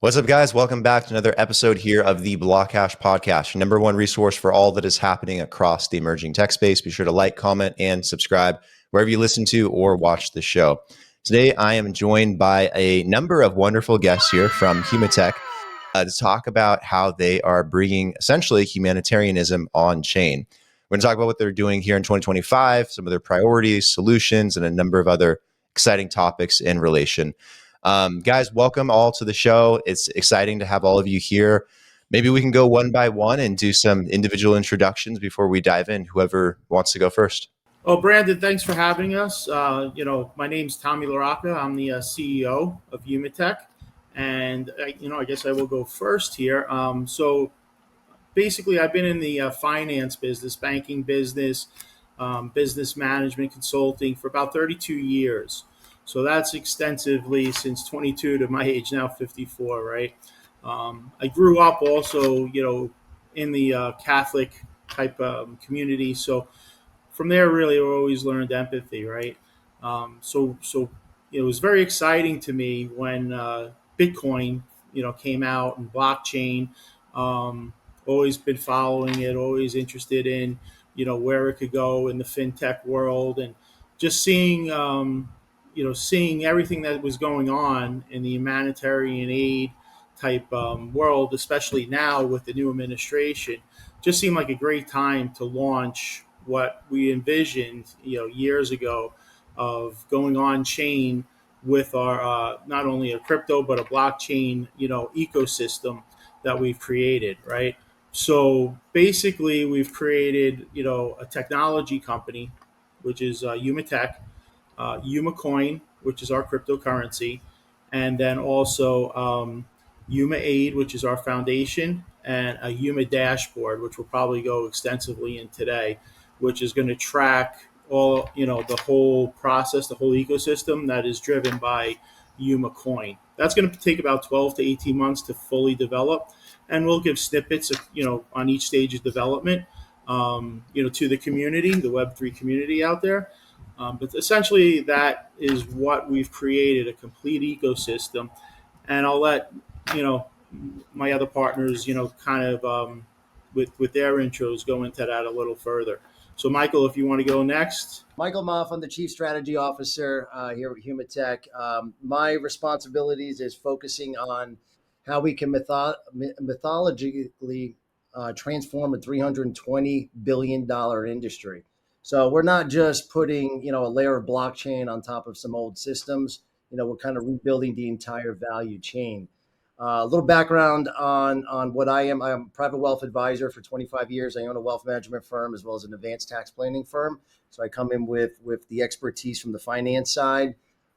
What's up, guys? Welcome back to another episode here of the BlockHash Podcast, your number one resource for all that is happening across the emerging tech space. Be sure to like, comment, and subscribe wherever you listen to or watch the show. Today, I am joined by a number of wonderful guests here from Humatek to talk about how they are bringing essentially humanitarianism on chain. We're going to talk about what they're doing here in 2025, some of their priorities, solutions, and a number of other exciting topics in relation. Guys, welcome all to the show. It's exciting to have all of you here. Maybe we can go one by one and do some individual introductions before we dive in. Whoever wants to go first. Oh, Brandon, thanks for having us. My name's Tommy LaRocca. I'm the CEO of Humatek. And, I guess I will go first here. So basically, I've been in the finance business, banking business, business management, consulting for about 32 years. So that's extensively since 22 to my age now, 54, right? I grew up also, in the Catholic type community. So from there, really, I always learned empathy, right? So it was very exciting to me when Bitcoin, came out and blockchain. Always been following it, always interested in, where it could go in the fintech world, and just seeing everything that was going on in the humanitarian aid type world, especially now with the new administration, just seemed like a great time to launch what we envisioned, years ago, of going on chain with our not only a crypto but a blockchain, ecosystem that we've created, right? So basically, we've created, a technology company, which is Humatek, HumaCoin, which is our cryptocurrency, and then also HumaAid, which is our foundation, and a HumaDash board, which we'll probably go extensively in today, which is going to track all, the whole process, the whole ecosystem that is driven by HumaCoin. That's going to take about 12 to 18 months to fully develop, and we'll give snippets of, on each stage of development, to the community, the Web3 community out there. But essentially, that is what we've created, a complete ecosystem. And I'll let, my other partners, kind of with their intros go into that a little further. So, Michael, if you want to go next. Michael Moff, I'm the Chief Strategy Officer here at Humatek. My responsibilities is focusing on how we can methodologically transform a $320 billion industry. So we're not just putting, a layer of blockchain on top of some old systems. We're kind of rebuilding the entire value chain. A little background on what I am. I'm a private wealth advisor for 25 years. I own a wealth management firm as well as an advanced tax planning firm. So I come in with the expertise from the finance side,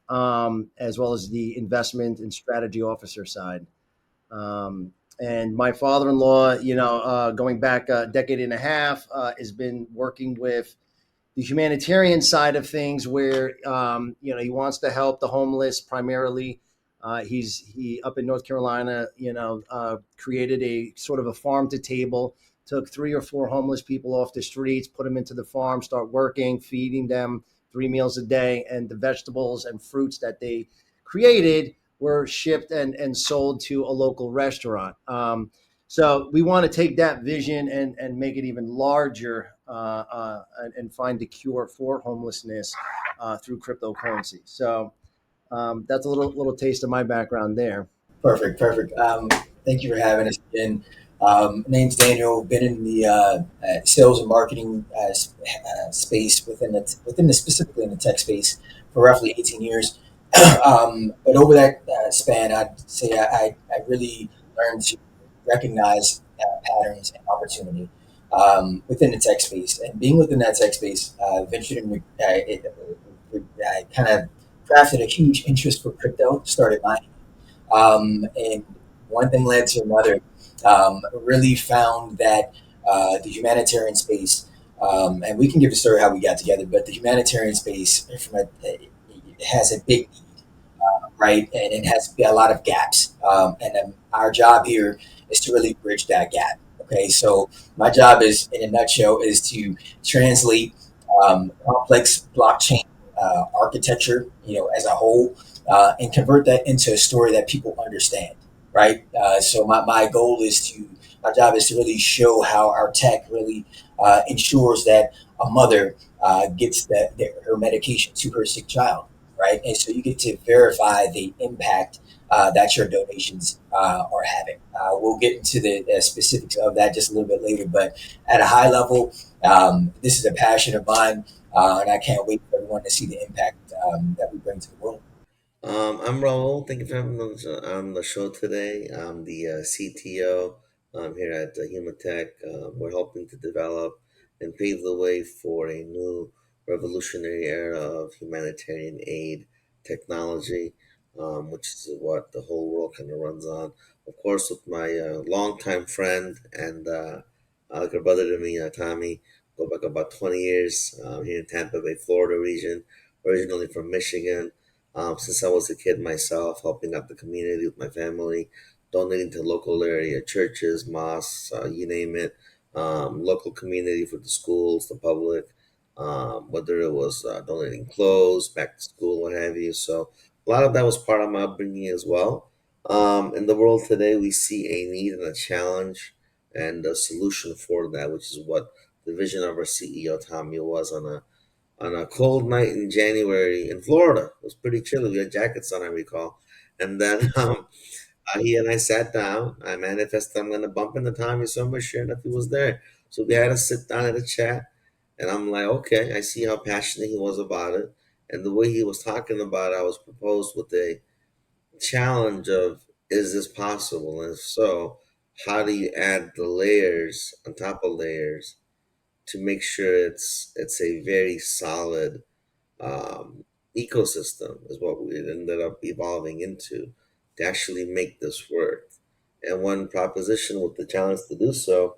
as well as the investment and strategy officer side. And my father-in-law, going back a decade and a half, has been working with the humanitarian side of things, where he wants to help the homeless primarily. He up in North Carolina, created a sort of a farm to table, took 3 or 4 homeless people off the streets, put them into the farm, start working, feeding them 3 meals a day, and the vegetables and fruits that they created were shipped and sold to a local restaurant. So we want to take that vision and make it even larger and find the cure for homelessness through cryptocurrency. So that's a little taste of my background there. Perfect. Thank you for having us again. Name's Daniel. Been in the sales and marketing space specifically in the tech space for roughly 18 years. But over that span, I'd say I really learned to recognize patterns and opportunity within the tech space. And being within that tech space, ventured in I kind of crafted a huge interest for crypto, started mining. And one thing led to another. Really found that the humanitarian space, and we can give a story how we got together, but the humanitarian space has a big need, right? And it has a lot of gaps. And our job here is to really bridge that gap. Okay, so my job is, in a nutshell, is to translate complex blockchain architecture, as a whole, and convert that into a story that people understand. right? So my job is to really show how our tech really ensures that a mother gets her medication to her sick child, right? And so you get to verify the impact that your donations are having. We'll get into the specifics of that just a little bit later, but at a high level, this is a passion of mine, and I can't wait for everyone to see the impact that we bring to the world. I'm Raul. Thank you for having me on the show today. I'm the CTO here at Humatek. We're helping to develop and pave the way for a new revolutionary era of humanitarian aid technology, which is what the whole world kind of runs on. Of course, with my longtime friend and like a brother to me, Tommy, go back about 20 years here in Tampa Bay, Florida region, originally from Michigan. Since I was a kid myself, helping out the community with my family, donating to local area churches, mosques, you name it, local community for the schools, the public, whether it was donating clothes, back to school, what have you. So a lot of that was part of my upbringing as well. In the world today, we see a need and a challenge and a solution for that, which is what the vision of our CEO, Tommy, was on a cold night in January in Florida. It was pretty chilly. We had jackets on, I recall. And then he and I sat down. I manifested I'm going to bump into Tommy somewhere. Sure enough, he was there. So we had to sit down and a chat. And I'm like, okay, I see how passionate he was about it. And the way he was talking about it, I was proposed with a challenge of, is this possible? And if so, how do you add the layers on top of layers to make sure it's a very solid um, ecosystem is what we ended up evolving into to actually make this work. And one proposition with the challenge to do so,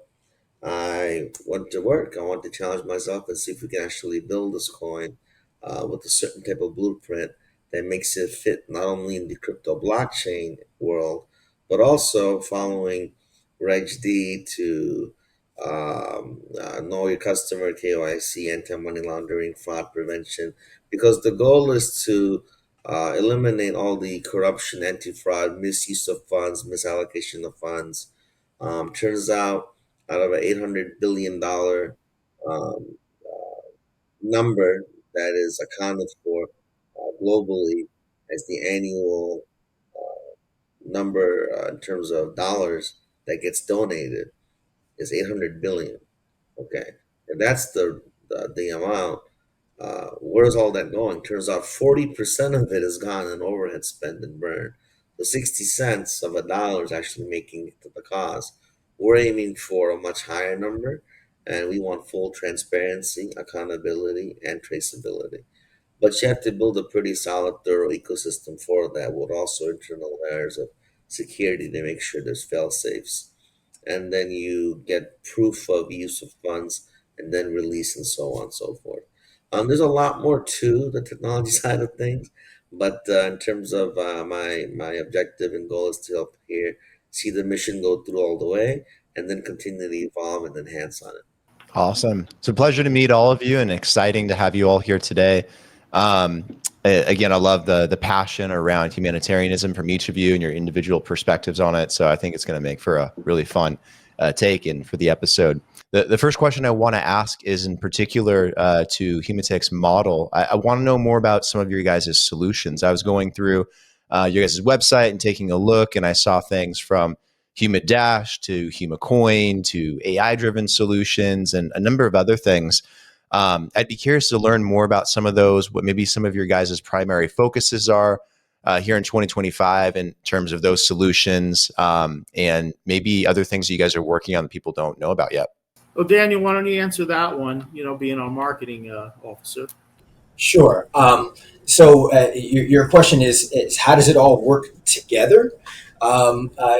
I went to work. I wanted to challenge myself and see if we can actually build this coin with a certain type of blueprint that makes it fit not only in the crypto blockchain world, but also following Reg D to know your customer, KYC, anti-money laundering, fraud prevention, because the goal is to eliminate all the corruption, anti-fraud, misuse of funds, misallocation of funds. Turns out of an $800 billion um, number that is accounted for globally as the annual number in terms of dollars that gets donated is 800 billion. Okay, and that's the amount. Where's all that going? Turns out 40% of it is gone in overhead spend and burn. So 60 cents of a dollar is actually making it to the cause. We're aiming for a much higher number, and we want full transparency, accountability, and traceability. But you have to build a pretty solid, thorough ecosystem for that, with also internal layers of security to make sure there's fail safes. And then you get proof of use of funds and then release and so on and so forth. There's a lot more to the technology side of things, but in terms of my objective and goal is to help here see the mission go through all the way and then continue to evolve and enhance on it. Awesome. It's a pleasure to meet all of you and exciting to have you all here today. Again, I love the passion around humanitarianism from each of you and your individual perspectives on it. So I think it's going to make for a really fun take in for the episode. The first question I want to ask is in particular to Humatek's model. I want to know more about some of your guys' solutions. I was going through your guys' website and taking a look, and I saw things from HumaDash to HumaCoin to AI-driven solutions and a number of other things. I'd be curious to learn more about some of those, what maybe some of your guys' primary focuses are here in 2025 in terms of those solutions, and maybe other things you guys are working on that people don't know about yet. Well, Daniel, why don't you answer that one, being our marketing officer? Sure. So your question is how does it all work together?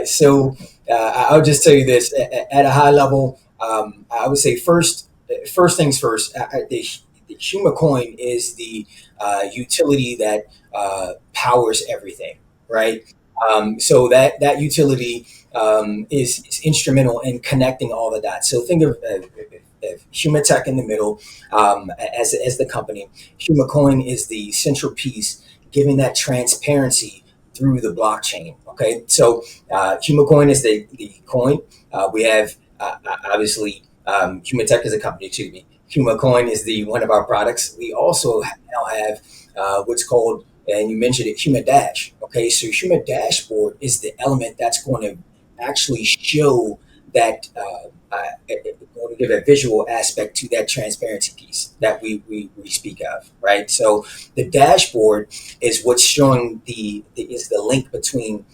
So I'll just tell you this at a high level. I would say first things first. The HumaCoin is the utility that powers everything, right? So that utility is instrumental in connecting all the dots. So think of Humatek in the middle as the company. HumaCoin is the central piece, giving that transparency through the blockchain. Okay, so HumaCoin is the coin. We have obviously Humatech is a company. Excuse me. HumaCoin is the one of our products. We also now have what's called, and you mentioned it, HumaDash. Okay, so HumaDashboard is the element that's going to actually show that going to give a visual aspect to that transparency piece that we speak of, right? So the dashboard is what's showing is the link between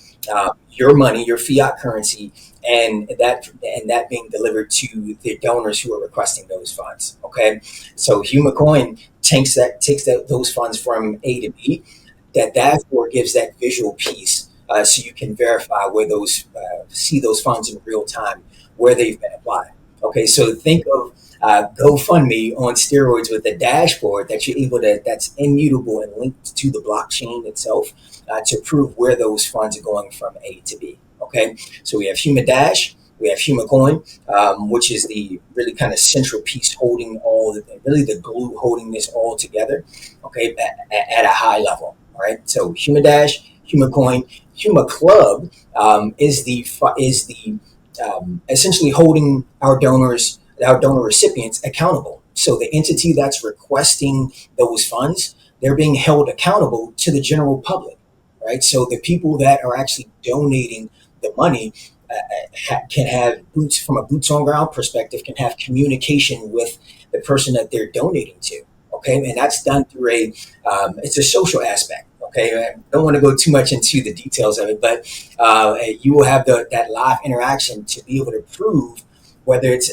your money, your fiat currency, and that being delivered to the donors who are requesting those funds. Okay, so HumaCoin takes those funds from A to B. That dashboard gives that visual piece, so you can verify where those see those funds in real time, where they've been applied. Okay, so think of GoFundMe on steroids with a dashboard that you're able to, that's immutable and linked to the blockchain itself to prove where those funds are going from A to B. Okay, so we have HumaDash, we have HumaCoin, which is the really kind of central piece holding really the glue holding this all together. Okay, at a high level. All right, so HumaDash, HumaCoin, HumaClub is the essentially holding our donor recipients accountable. So the entity that's requesting those funds, they're being held accountable to the general public, right? So the people that are actually donating the money can have from a boots on ground perspective, can have communication with the person that they're donating to. Okay, and that's done through it's a social aspect. Okay, I don't want to go too much into the details of it, but you will have that live interaction to be able to prove whether it's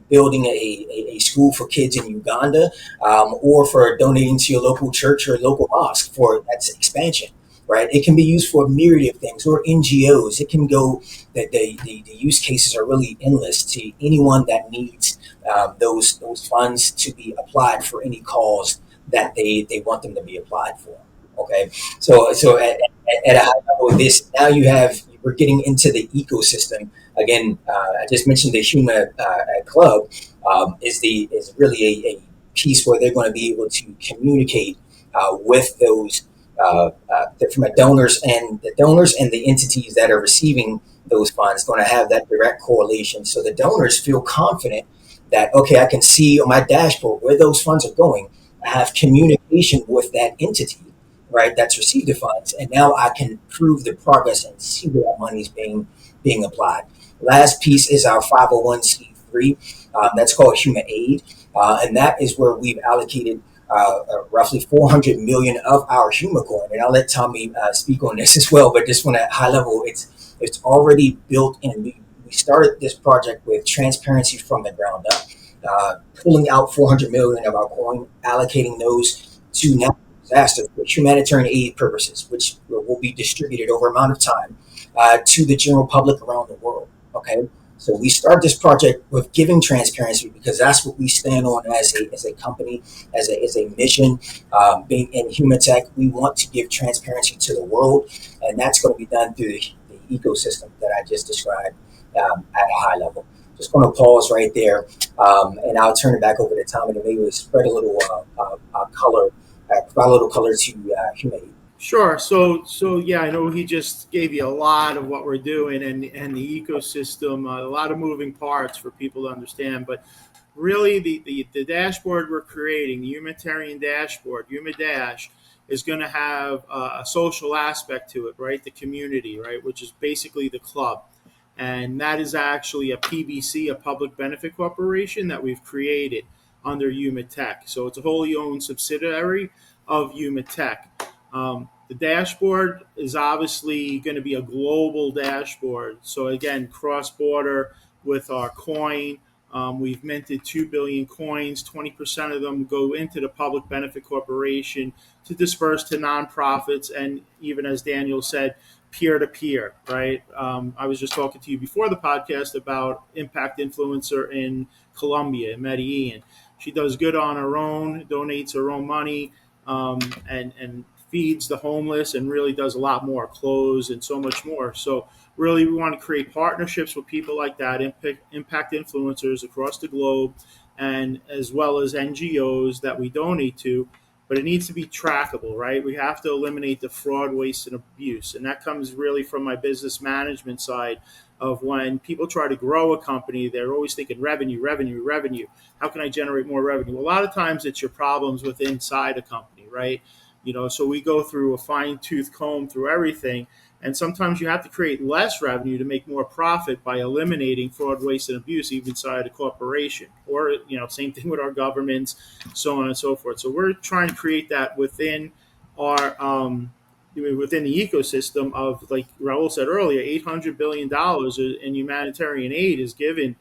building a school for kids in Uganda, or for donating to your local church or local mosque for that's expansion, right? It can be used for a myriad of things, or NGOs. It can go, the use cases are really endless to anyone that needs those funds to be applied for any cause that they want them to be applied for. Okay, so at a high level, we're getting into the ecosystem again. I just mentioned the HumaClub is really a piece where they're going to be able to communicate with those from the donors and the entities that are receiving those funds. Going to have that direct correlation, so the donors feel confident that, okay, I can see on my dashboard where those funds are going. I have communication with that entity, right, that's received the funds, and now I can prove the progress and see where that money is being applied. Last piece is our 501c3, that's called HumaAid, and that is where we've allocated roughly 400 million of our HumaCoin, and I'll let Tommy speak on this as well. But just on a high level, it's already built in. We started this project with transparency from the ground up, pulling out 400 million of our coin, allocating those to now disaster for humanitarian aid purposes, which will be distributed over an amount of time to the general public around the world. Okay, so we start this project with giving transparency because that's what we stand on as a company, as a mission. Being in Humatech, we want to give transparency to the world, and that's going to be done through the ecosystem that I just described at a high level. Just going to pause right there, and I'll turn it back over to Tommy to maybe spread a little color. Provide a little color to HumaAid. Sure. So yeah, I know he just gave you a lot of what we're doing and the ecosystem, a lot of moving parts for people to understand. But really, the dashboard we're creating, the humanitarian dashboard, HumaDash, is going to have a social aspect to it, right? The community, right, which is basically the club. And that is actually a PBC, a public benefit corporation that we've created under Humatech. So it's a wholly owned subsidiary of Humatech. The dashboard is obviously going to be a global dashboard. So again, cross-border with our coin. We've minted 2 billion coins. 20% of them go into the public benefit corporation to disperse to nonprofits, and even as Daniel said, peer-to-peer, right? I was just talking to you before the podcast about impact influencer in Colombia, in Medellin. She does good on her own, donates her own money, and feeds the homeless, and really does a lot more, clothes and so much more. So really, we want to create partnerships with people like that, impact influencers across the globe, and as well as NGOs that we donate to. but it needs to be trackable, right? We have to eliminate the fraud, waste, and abuse. And that comes really from my business management side of when people try to grow a company, they're always thinking revenue, revenue, revenue. How can I generate more revenue? A lot of times it's your problems with inside a company, right? So we go through a fine tooth comb through everything. And sometimes you have to create less revenue to make more profit by eliminating fraud, waste, and abuse even inside a corporation. Or, same thing with our governments, so on and so forth. So we're trying to create that within our within the ecosystem of, like Raul said earlier, $800 billion in humanitarian aid is given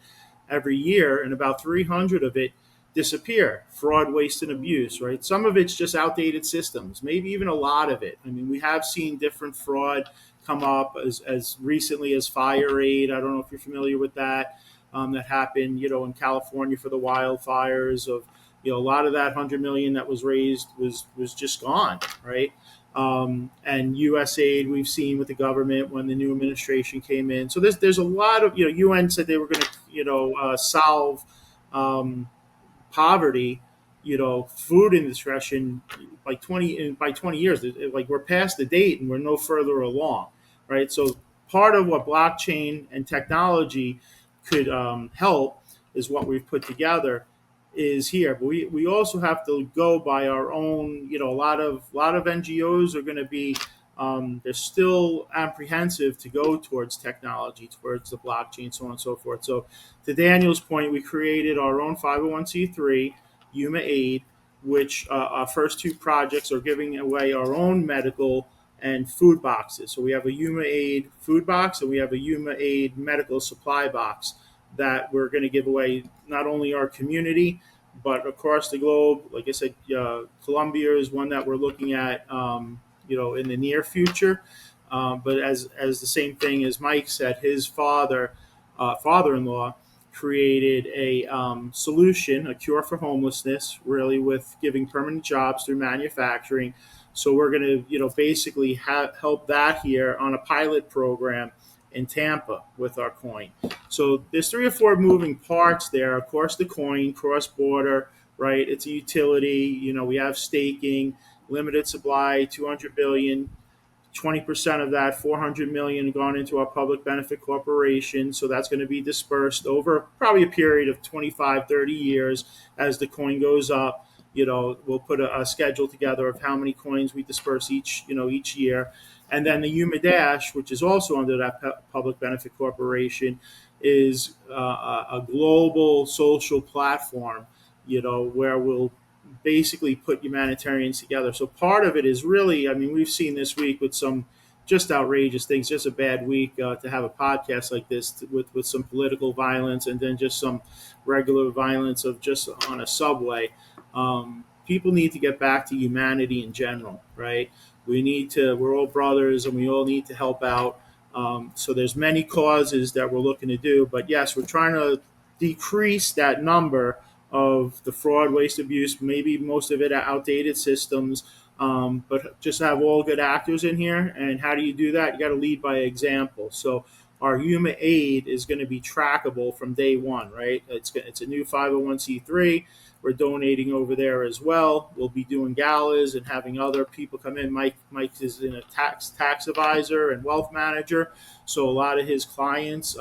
every year, and about 300 of it disappear. Fraud, waste, and abuse, right? Some of it's just outdated systems, maybe even a lot of it. I mean, we have seen different fraud come up as recently as fire aid. I don't know if you're familiar with that. That happened, in California for the wildfires. Of a lot of that 100 million that was raised was just gone, right? And U.S. aid we've seen with the government when the new administration came in. So there's a lot of UN said they were going to solve poverty, food indiscretion by 20 years. Like, we're past the date and we're no further along, right? So part of what blockchain and technology could help is what we've put together is here. But we also have to go by our own. A lot of NGOs are going to be they're still apprehensive to go towards technology, towards the blockchain, so on and so forth. So to Daniel's point, we created our own 501c3, HumaAid, which our first two projects are giving away our own medical and food boxes. So we have a HumaAid food box and we have a HumaAid medical supply box that we're going to give away not only our community, but across the globe. Like I said, Colombia is one that we're looking at, in the near future. But as the same thing as Mike said, his father-in-law created a solution, a cure for homelessness, really, with giving permanent jobs through manufacturing. So we're going to, basically help that here on a pilot program in Tampa with our coin. So there's 3 or 4 moving parts there. Of course, the coin, cross-border, right? It's a utility. We have staking, limited supply, 200 billion. 20% of that, 400 million, gone into our public benefit corporation. So that's going to be dispersed over probably a period of 25, 30 years as the coin goes up. We'll put a schedule together of how many coins we disperse each year. And then the HumaDash, which is also under that public benefit corporation, is a global social platform, where we'll basically put humanitarians together. So part of it is really, we've seen this week with some just outrageous things, just a bad week to have a podcast like this with some political violence and then just some regular violence of just on a subway. People need to get back to humanity in general, right? We're all brothers and we all need to help out. So there's many causes that we're looking to do, but yes, we're trying to decrease that number of the fraud, waste, abuse, maybe most of it are outdated systems, but just have all good actors in here. And how do you do that? You got to lead by example. So our HumaAid is going to be trackable from day one, right? It's a new 501c3. We're donating over there as well. We'll be doing galas and having other people come in. Mike is in a tax advisor and wealth manager. So a lot of his clients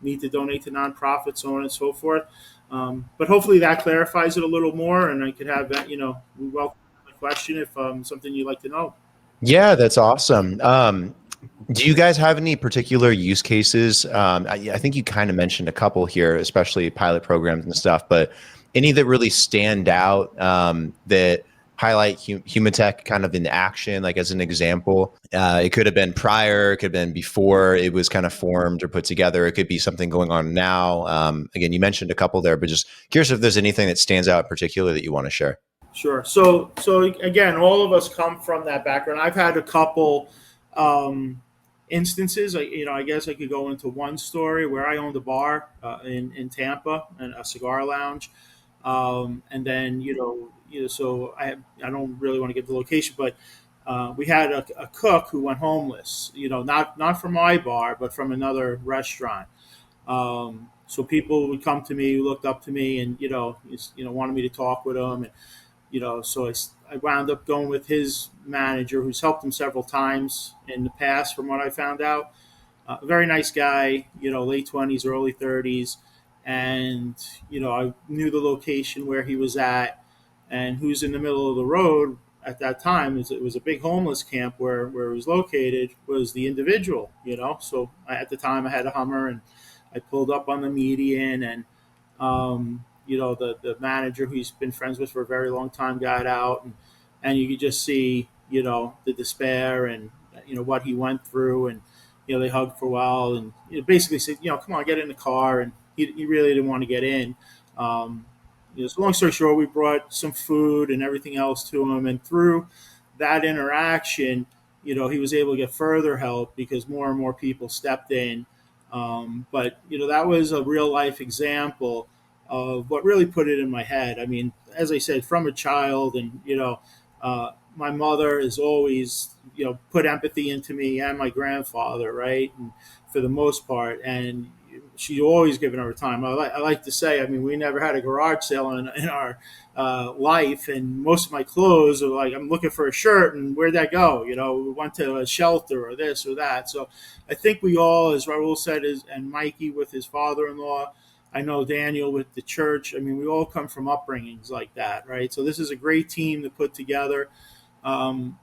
need to donate to nonprofits, so on and so forth. But hopefully that clarifies it a little more, and I could have that, we welcome the question if something you'd like to know. Yeah, that's awesome. Do you guys have any particular use cases? I think you kind of mentioned a couple here, especially pilot programs and stuff, but any that really stand out that highlight Humatech kind of in action, like as an example? It could have been prior, it could have been before it was kind of formed or put together. It could be something going on now. Again, you mentioned a couple there, but just curious if there's anything that stands out in particular that you want to share. Sure. So again, all of us come from that background. I've had a couple instances. I guess I could go into one story where I owned a bar in Tampa and a cigar lounge. And then, so I don't really want to give the location, but we had a cook who went homeless, not from my bar, but from another restaurant. So people would come to me, looked up to me and, wanted me to talk with them. And, So I wound up going with his manager, who's helped him several times in the past, from what I found out. A very nice guy, late 20s, early 30s. And, I knew the location where he was at, and who's in the middle of the road at that time. It was a big homeless camp where it was located, was the individual, So at the time I had a Hummer, and I pulled up on the median, and, the manager, who he's been friends with for a very long time, got out, and you could just see, the despair, and, what he went through. And, they hugged for a while, and basically said, come on, get in the car. And he really didn't want to get in. So long story short, we brought some food and everything else to him. And through that interaction, he was able to get further help because more and more people stepped in. But that was a real life example of what really put it in my head. I mean, as I said, from a child, and, my mother has always, put empathy into me, and my grandfather, right? And for the most part, and she always given her time. I like to say, I mean, we never had a garage sale in our life, and most of my clothes are like, I'm looking for a shirt, and where'd that go? We went to a shelter or this or that. So I think we all, as Raul said, and Mikey with his father-in-law, I know Daniel with the church. I mean, we all come from upbringings like that, right? So this is a great team to put together.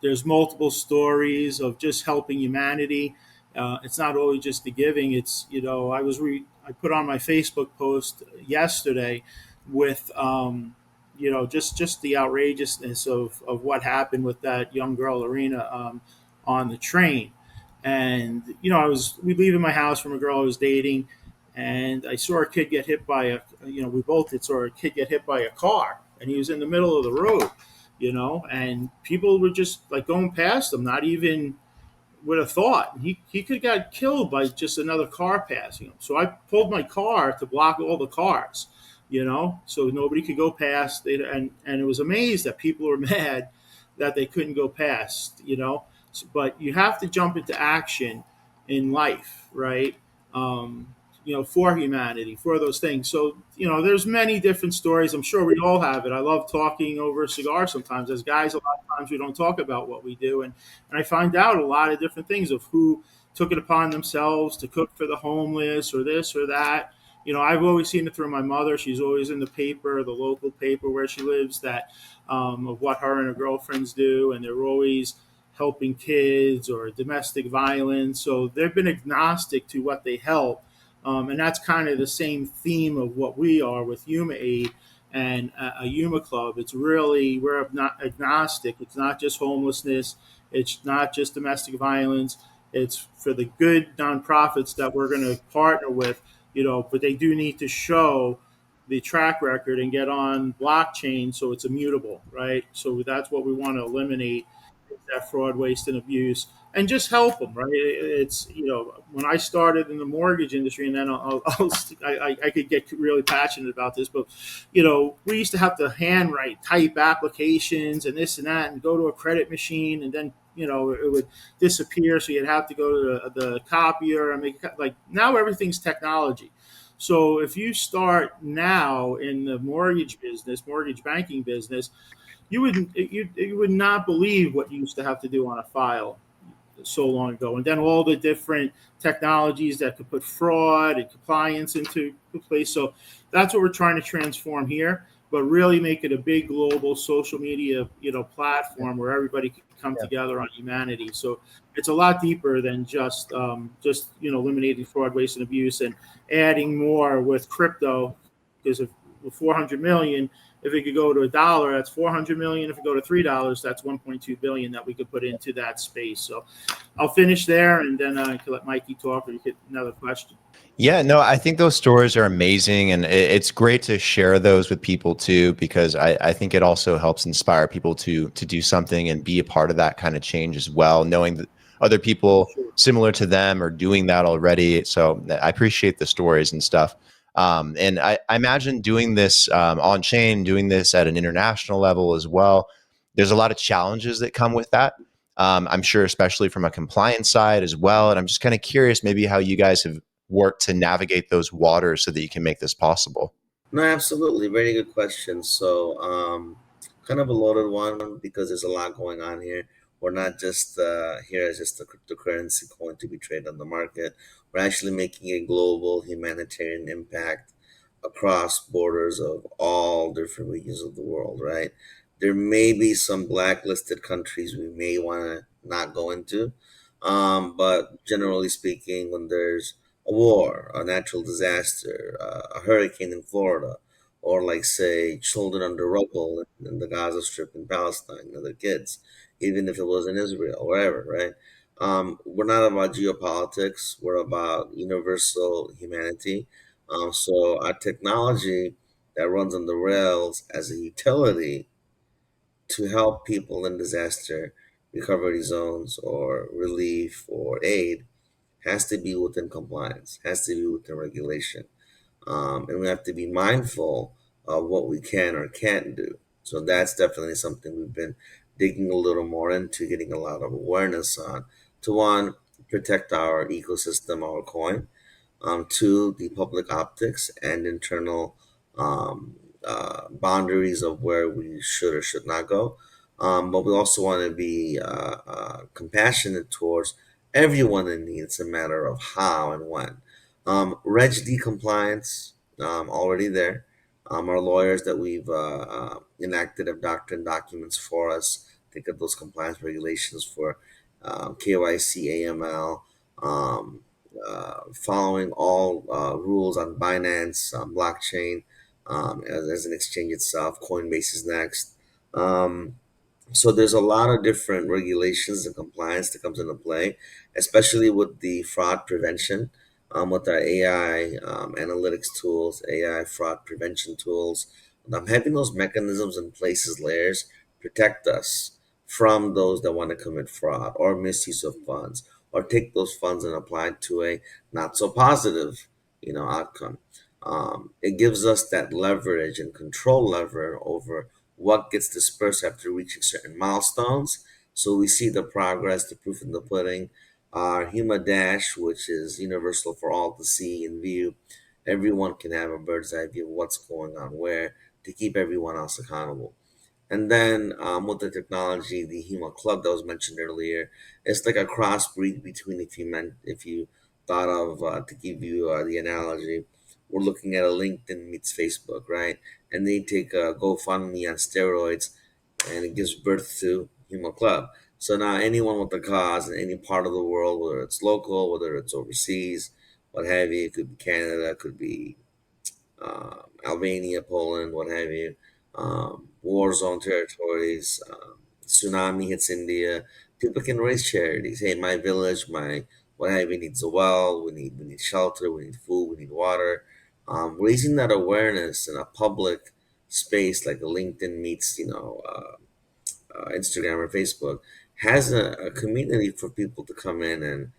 There's multiple stories of just helping humanity. It's not always just the giving. It's, I put on my Facebook post yesterday with, just the outrageousness of what happened with that young girl, Arena, on the train. And, we leaving my house from a girl I was dating, and I saw a kid get hit by we both saw a kid get hit by a car, and he was in the middle of the road. And people were just like going past him, not even with a thought. He could have got killed by just another car passing him. So I pulled my car to block all the cars, so nobody could go past it. And it was amazed that people were mad that they couldn't go past, but you have to jump into action in life, right? For humanity, for those things. So, there's many different stories. I'm sure we all have it. I love talking over a cigar sometimes. As guys, a lot of times we don't talk about what we do. And I find out a lot of different things of who took it upon themselves to cook for the homeless or this or that. I've always seen it through my mother. She's always in the paper, the local paper where she lives, that of what her and her girlfriends do. And they're always helping kids or domestic violence. So they've been agnostic to what they help. And that's kind of the same theme of what we are with HumaAid and a HumaClub. It's really, we're not agnostic. It's not just homelessness. It's not just domestic violence. It's for the good nonprofits that we're going to partner with, but they do need to show the track record and get on blockchain so it's immutable, right? So that's what we want to eliminate, that fraud, waste, and abuse, and just help them, right? It's, when I started in the mortgage industry, and then I could get really passionate about this, but, we used to have to handwrite, type applications and this and that, and go to a credit machine, and then, it would disappear. So you'd have to go to the copier and make, like, now everything's technology. So if you start now in the mortgage banking business, you would not believe what you used to have to do on a file so long ago. And then all the different technologies that could put fraud and compliance into place. So that's what we're trying to transform here, but really make it a big global social media, platform where everybody can come together on humanity. So it's a lot deeper than just eliminating fraud, waste, and abuse, and adding more with crypto, because with 400 million, if it could go to $1, that's 400 million. If it go to $3, that's 1.2 billion that we could put into that space. So I'll finish there, and then I can let Mikey talk, or you get another question. Yeah, no, I think those stories are amazing, and it's great to share those with people too, because I think it also helps inspire people to do something and be a part of that kind of change as well, knowing that other people similar to them are doing that already. So I appreciate the stories and stuff. And I imagine doing this on chain, doing this at an international level as well. There's a lot of challenges that come with that. I'm sure, especially from a compliance side as well. And I'm just kind of curious, maybe how you guys have worked to navigate those waters so that you can make this possible. No, absolutely. Very good question. So, kind of a loaded one because there's a lot going on here. We're not just here as just a cryptocurrency coin to be traded on the market. We're actually making a global humanitarian impact across borders of all different regions of the world, right? There may be some blacklisted countries we may want to not go into, but generally speaking, when there's a war, a natural disaster, a hurricane in Florida, or like say children under rubble in the Gaza Strip in Palestine, other kids, even if it was in Israel, wherever, right? We're not about geopolitics. We're about universal humanity. So our technology that runs on the rails as a utility to help people in disaster recovery zones or relief or aid has to be within compliance, has to be within regulation. And we have to be mindful of what we can or can't do. So that's definitely something we've been digging a little more into, getting a lot of awareness on. To one, protect our ecosystem, our coin. Two, the public optics and internal boundaries of where we should or should not go. But we also want to be compassionate towards everyone in need. It's a matter of how and when. Reg D compliance, already there. Our lawyers that we've enacted have doctrine documents for us. Think of those compliance regulations for KYC, AML, following all rules on Binance, blockchain, as an exchange itself. Coinbase is next. So there's a lot of different regulations and compliance that comes into play, especially with the fraud prevention, with our AI analytics tools, AI fraud prevention tools. Having those mechanisms in places, layers, protect us from those that want to commit fraud or misuse of funds, or take those funds and apply it to a not so positive, outcome. It gives us that leverage and control lever over what gets dispersed after reaching certain milestones. So we see the progress, the proof in the pudding. Our HumaDash, which is universal for all to see and view. Everyone can have a bird's eye view of what's going on where to keep everyone else accountable. And then with the technology, the HumaClub that was mentioned earlier, it's like a crossbreed between if you thought of to give you the analogy, we're looking at a LinkedIn meets Facebook, right? And they take a GoFundMe on steroids, and it gives birth to HumaClub. So now anyone with a cause in any part of the world, whether it's local, whether it's overseas, what have you, it could be Canada, it could be Albania, Poland, what have you, war zone territories, tsunami hits India. People can raise charities. Hey, my village, my what have you needs a well. We need shelter. We need food. We need water. Raising that awareness in a public space like a LinkedIn meets, Instagram or Facebook, has a community for people to come in and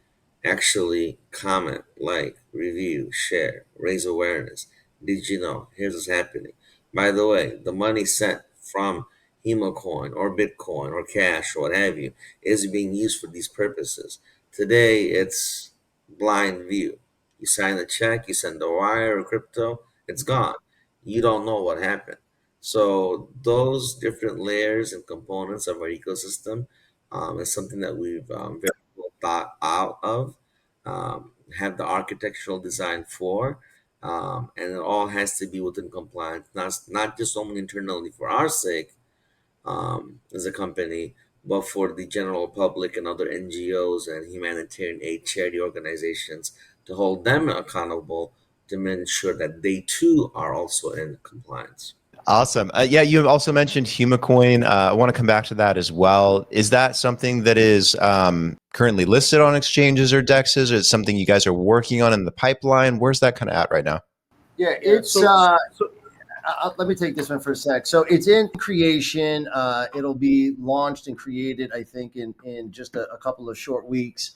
actually comment, like, review, share, raise awareness. Did you know? Here's what's happening. By the way, the money sent from HumaCoin or Bitcoin or cash or what have you is being used for these purposes. Today, it's blind view. You sign a check, you send a wire or crypto, it's gone. You don't know what happened. So those different layers and components of our ecosystem is something that we've very well thought out of, have the architectural design for, and it all has to be within compliance, not just only internally for our sake as a company, but for the general public and other NGOs and humanitarian aid charity organizations to hold them accountable to ensure that they too are also in compliance. Awesome. Yeah, you also mentioned HumaCoin. I want to come back to that as well. Is that something that is currently listed on exchanges or DEXs? Or is it something you guys are working on in the pipeline? Where's that kind of at right now? Yeah, it's let me take this one for a sec. So it's in creation. It'll be launched and created, I think, in just a couple of short weeks.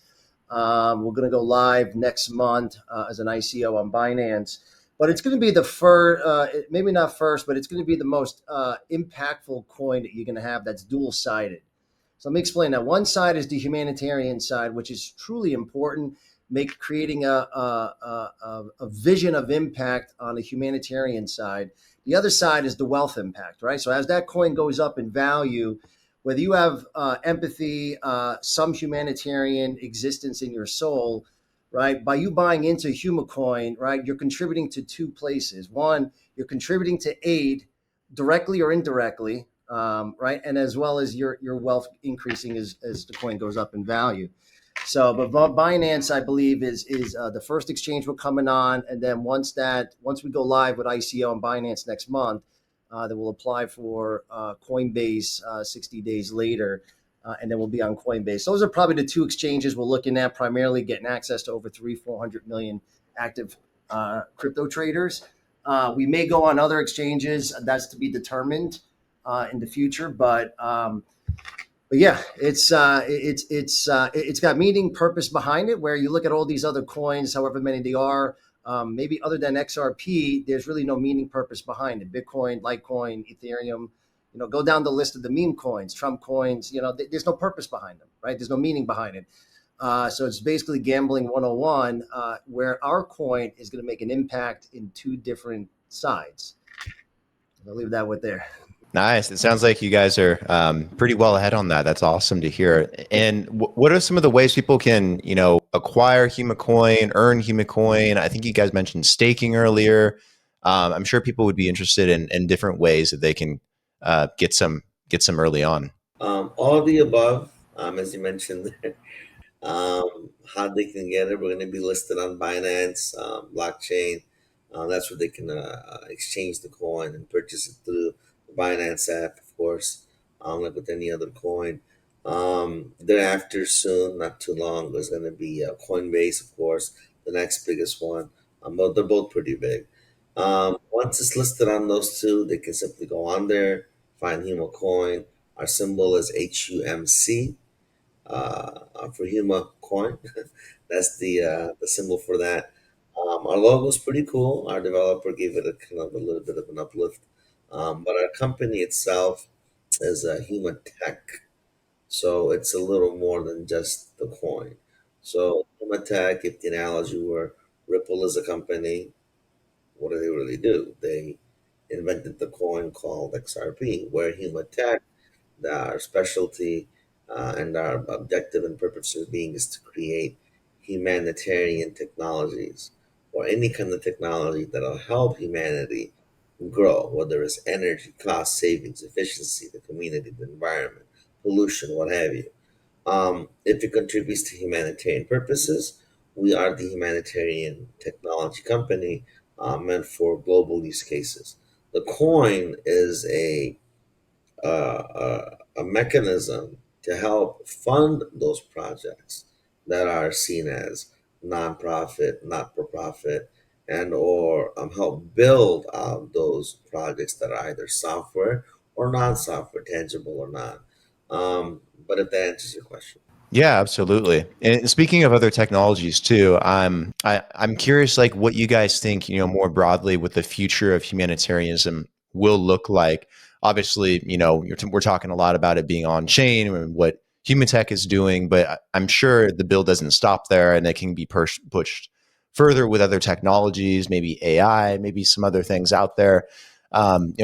We're going to go live next month as an ICO on Binance. But it's going to be the first, maybe not first, but it's going to be the most impactful coin that you're going to have that's dual-sided. So let me explain that. One side is the humanitarian side, which is truly important creating a vision of impact on the humanitarian side. The other side is the wealth impact, right? So as that coin goes up in value, whether you have empathy, some humanitarian existence in your soul, right? By you buying into HumaCoin, right, you're contributing to two places. One, you're contributing to aid directly or indirectly, right, and as well as your wealth increasing as the coin goes up in value. So, but Binance, I believe, is the first exchange we're coming on, and then once we go live with ICO and Binance next month, then we'll apply for Coinbase 60 days later, and then we'll be on Coinbase. Those are probably the two exchanges we're looking at, primarily getting access to over 400 million active crypto traders. We may go on other exchanges. That's to be determined in the future, but yeah, it's got meaning, purpose behind it. Where you look at all these other coins, however many they are, maybe other than XRP, there's really no meaning, purpose behind it. Bitcoin, Litecoin, Ethereum, go down the list of the meme coins, Trump coins. There's no purpose behind them, right? There's no meaning behind it. So it's basically gambling 101, where our coin is going to make an impact in two different sides. I'll leave that with there. Nice. It sounds like you guys are pretty well ahead on that. That's awesome to hear. And what are some of the ways people can, acquire HumaCoin, earn HumaCoin? I think you guys mentioned staking earlier. I'm sure people would be interested in different ways that they can get some early on. All of the above, as you mentioned there. How they can get it, we're going to be listed on Binance, blockchain. That's where they can exchange the coin and purchase it through the Binance app, of course, like with any other coin. Thereafter, soon, not too long, there's going to be Coinbase, of course, the next biggest one. But they're both pretty big. Once it's listed on those two, they can simply go on there, find HumaCoin. Our symbol is HUMC. For HumaCoin. That's the symbol for that. Our logo is pretty cool. Our developer gave it a little bit of an uplift. But our company itself is Humatech. So it's a little more than just the coin. So Humatech, if the analogy were Ripple is a company, what do they really do? They invented the coin called XRP, where Humatech, our specialty and our objective and purpose of being is to create humanitarian technologies or any kind of technology that'll help humanity grow, whether it's energy, cost savings, efficiency, the community, the environment, pollution, what have you. If it contributes to humanitarian purposes, we are the humanitarian technology company meant for global use cases. The coin is a mechanism to help fund those projects that are seen as nonprofit, not-for-profit, and or help build out those projects that are either software or non-software, tangible or not. But if that answers your question. Yeah, absolutely. And speaking of other technologies too, I'm curious, like what you guys think, more broadly, what the future of humanitarianism will look like. Obviously, we're talking a lot about it being on chain and what Humatech is doing, but I'm sure the bill doesn't stop there, and it can be pushed further with other technologies, maybe AI, maybe some other things out there.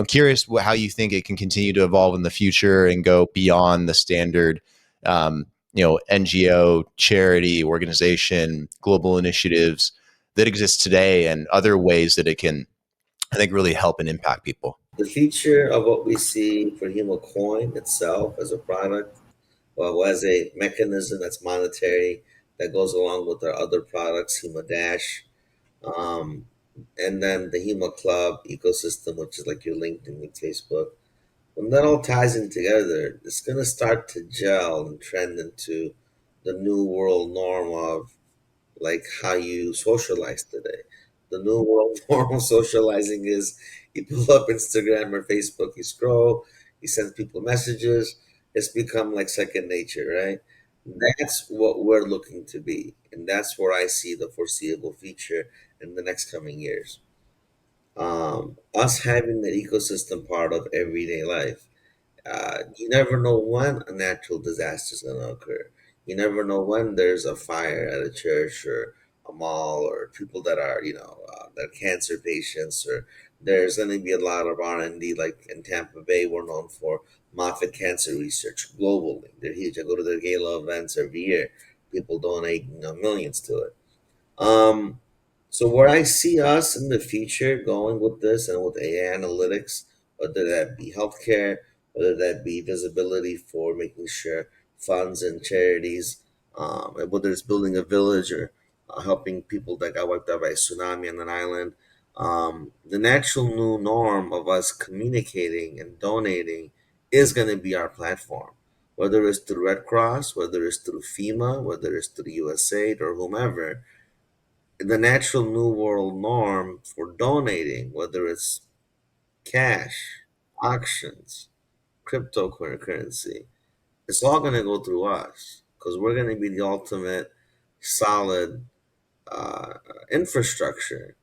Curious how you think it can continue to evolve in the future and go beyond the standard NGO, charity, organization, global initiatives that exist today, and other ways that it can, I think, really help and impact people. The future of what we see for HumaCoin itself as a product, well, as a mechanism that's monetary, that goes along with our other products, HumaDash, and then the HumaClub ecosystem, which is like your LinkedIn, your Facebook. When that all ties in together, it's going to start to gel and trend into the new world norm of like how you socialize today. The new world norm of socializing is you pull up Instagram or Facebook, you scroll, you send people messages. It's become like second nature, right? That's what we're looking to be. And that's where I see the foreseeable future in the next coming years. Us having the ecosystem part of everyday life. You never know when a natural disaster is going to occur. You never know when there's a fire at a church or a mall, or people that are, they're cancer patients, or there's going to be a lot of R&D. Like in Tampa Bay, we're known for Moffitt Cancer Research globally. They're huge. I go to their gala events every year. People donate, millions to it. Um, so where I see us in the future going with this and with AI analytics, whether that be healthcare, whether that be visibility for making sure funds and charities, and whether it's building a village or helping people that got wiped out by a tsunami on an island, the natural new norm of us communicating and donating is going to be our platform. Whether it's through Red Cross, whether it's through FEMA, whether it's through USAID or whomever, the natural new world norm for donating, whether it's cash, auctions, cryptocurrency, it's all going to go through us because we're going to be the ultimate solid uh, infrastructure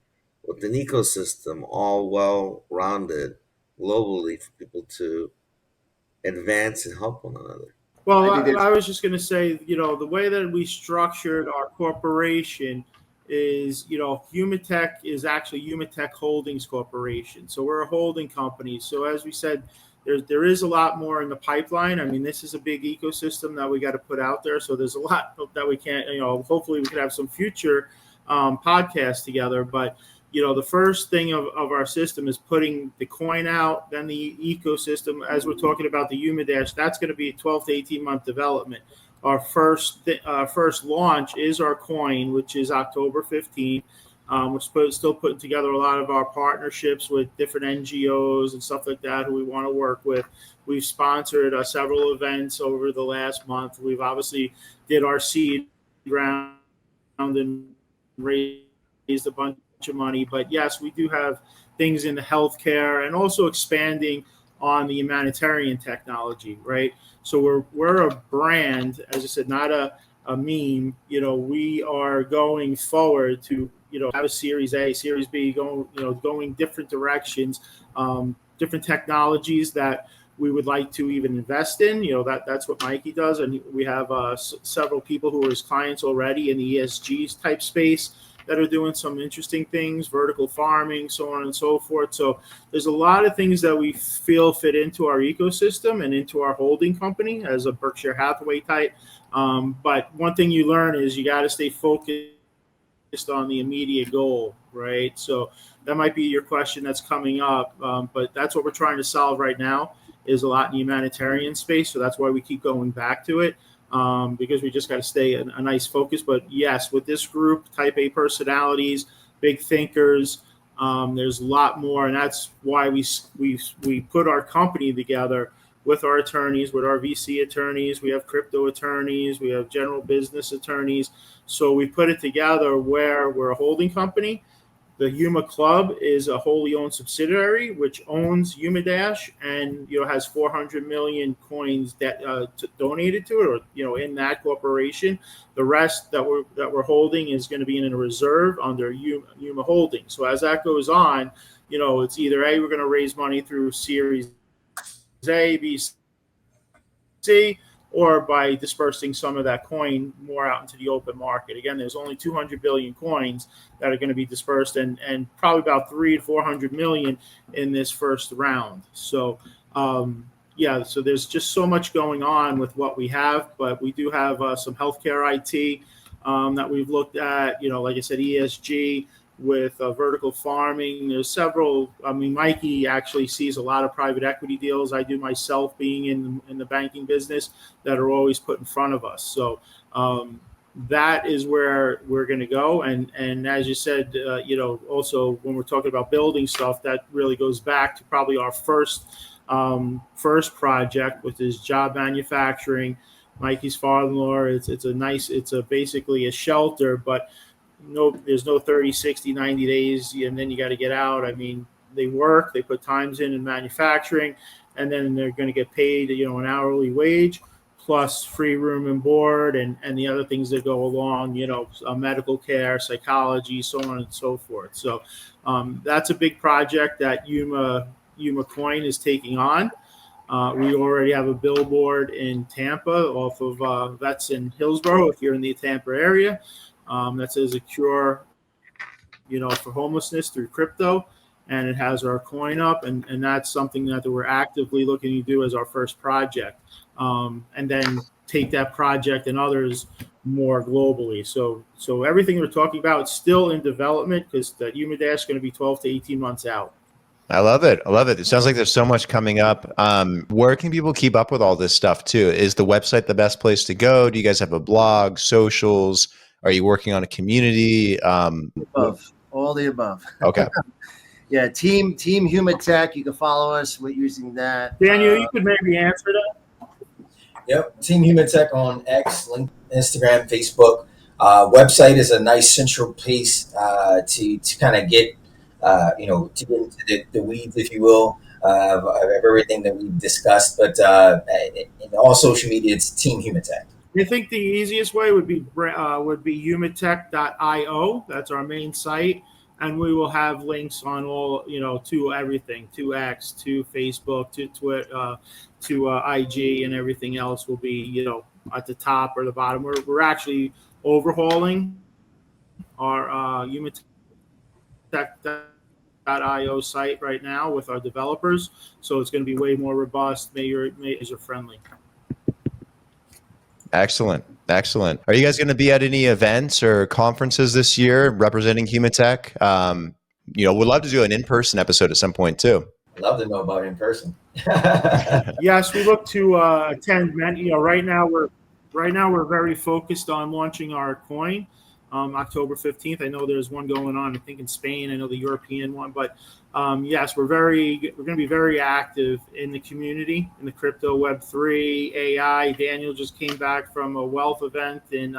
with an ecosystem all well rounded globally for people to advance and help one another. Well, I think there's I was just going to say, the way that we structured our corporation is, Humatech is actually Humatech Holdings Corporation. So we're a holding company. So as we said, there is a lot more in the pipeline. I mean, this is a big ecosystem that we got to put out there. So there's a lot that we can't, hopefully we can have some future podcasts together. But the first thing of our system is putting the coin out, then the ecosystem. As we're talking about the HumaDash, that's going to be a 12 to 18-month development. Our first launch is our coin, which is October 15th. We're still putting together a lot of our partnerships with different NGOs and stuff like that who we want to work with. We've sponsored several events over the last month. We've obviously did our seed round and raised a bunch of money. But yes, we do have things in the healthcare and also expanding on the humanitarian technology, right? So we're a brand, as I said, not a meme. We are going forward to have a Series A, Series B, going different directions, different technologies that we would like to even invest in. That's what Mikey does, and we have several people who are his clients already in the ESG type space that are doing some interesting things, vertical farming, so on and so forth. So there's a lot of things that we feel fit into our ecosystem and into our holding company as a Berkshire Hathaway type. But one thing you learn is you got to stay focused on the immediate goal, right? So that might be your question that's coming up, but that's what we're trying to solve right now, is a lot in the humanitarian space. So that's why we keep going back to it. Because we just got to stay a nice focus. But yes, with this group, type A personalities, big thinkers, there's a lot more. And that's why we put our company together with our attorneys, with our VC attorneys. We have crypto attorneys. We have general business attorneys. So we put it together where we're a holding company. The HumaClub is a wholly owned subsidiary which owns HumaDash and has 400 million coins that donated to it, or in that corporation. The rest that we're holding is going to be in a reserve under Huma Holdings. So as that goes on, it's either A, we're going to raise money through Series A, B, C, or by dispersing some of that coin more out into the open market. Again, there's only 200 billion coins that are going to be dispersed, and probably about 300 to 400 million in this first round. So, so there's just so much going on with what we have, but we do have some healthcare IT that we've looked at, like I said, ESG, with vertical farming. There's several. I mean, Mikey actually sees a lot of private equity deals. I do myself, being in the banking business, that are always put in front of us. So that is where we're going to go. And as you said, also when we're talking about building stuff, that really goes back to probably our first project, which is job manufacturing. Mikey's father-in-law. It's basically a shelter, but there's no 30, 60, 90 days, and then you got to get out. I mean, they put times in manufacturing, and then they're going to get paid, an hourly wage plus free room and board and the other things that go along, medical care, psychology, so on and so forth. So that's a big project that HumaCoin is taking on. We already have a billboard in Tampa off of that's in Hillsborough, if you're in the Tampa area, that says a cure, for homelessness through crypto. And it has our coin up, and that's something that we're actively looking to do as our first project, and then take that project and others more globally. So everything we're talking about is still in development, because the HumaDash is going to be 12 to 18 months out. I love it. I love it. It sounds like there's so much coming up. Where can people keep up with all this stuff too? Is the website the best place to go? Do you guys have a blog, socials? Are you working on a community? Above, all the above. Okay. Yeah, Team Humatech. You can follow us. We're using that. Daniel, you could maybe answer that. Yep, Team Humatech on X, LinkedIn, Instagram, Facebook. Website is a nice central place to kind of get, to get into the weeds, if you will, of everything that we've discussed. But in all social media, it's Team Humatech. I think the easiest way would be humatech.io. That's our main site. And we will have links on all, to everything, to X, to Facebook, to Twitter, to IG, and everything else will be, at the top or the bottom. We're actually overhauling our humatech.io site right now with our developers. So it's going to be way more robust, user-friendly. Excellent. Are you guys going to be at any events or conferences this year representing Humatech? We'd love to do an in-person episode at some point too. I'd love to know about in person. Yes, we look to attend many. Right now we're very focused on launching our coin. October 15th. I know there's one going on, I think in Spain. I know the European one, but yes, we're going to be very active in the community, in the crypto, Web3, AI. Daniel just came back from a wealth event in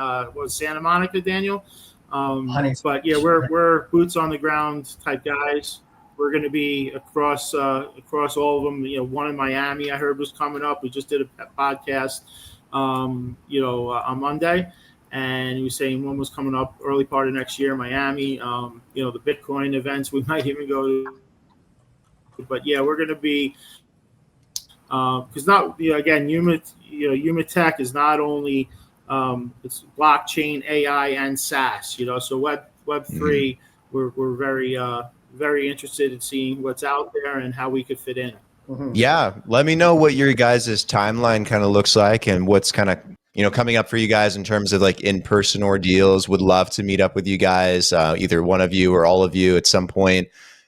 Santa Monica, Daniel. But yeah, we're boots on the ground type guys. We're going to be across all of them. One in Miami I heard was coming up. We just did a podcast, on Monday. And he was saying one was coming up early part of next year, Miami. The Bitcoin events we might even go to. But yeah, we're going to be because Humatech is not only it's blockchain, AI, and SaaS. So Web3, we're very interested in seeing what's out there and how we could fit in. Mm-hmm. Yeah, let me know what your guys' timeline kind of looks like and what's kind of coming up for you guys in terms of like in-person ordeals. Would love to meet up with you guys, either one of you or all of you at some point.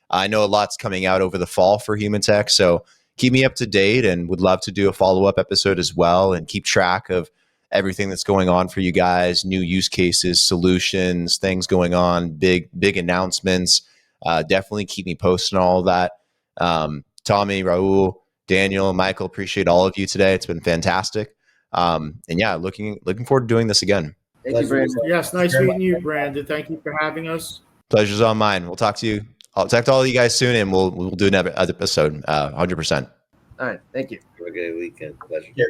I know a lot's coming out over the fall for Humatech, so keep me up to date and would love to do a follow-up episode as well and keep track of everything that's going on for you guys, new use cases, solutions, things going on, big announcements. Definitely keep me posted on all of that. Tommy, Raul, Daniel, Michael, appreciate all of you today. It's been fantastic. And yeah, looking forward to doing this again. Thank you, Brandon. Yes, nice meeting you, Brandon. Thank you for having us. Pleasure's all mine. We'll talk to you. I'll talk to all of you guys soon, and we'll do another episode, 100%. All right, thank you. Have a great weekend. Pleasure. Yeah.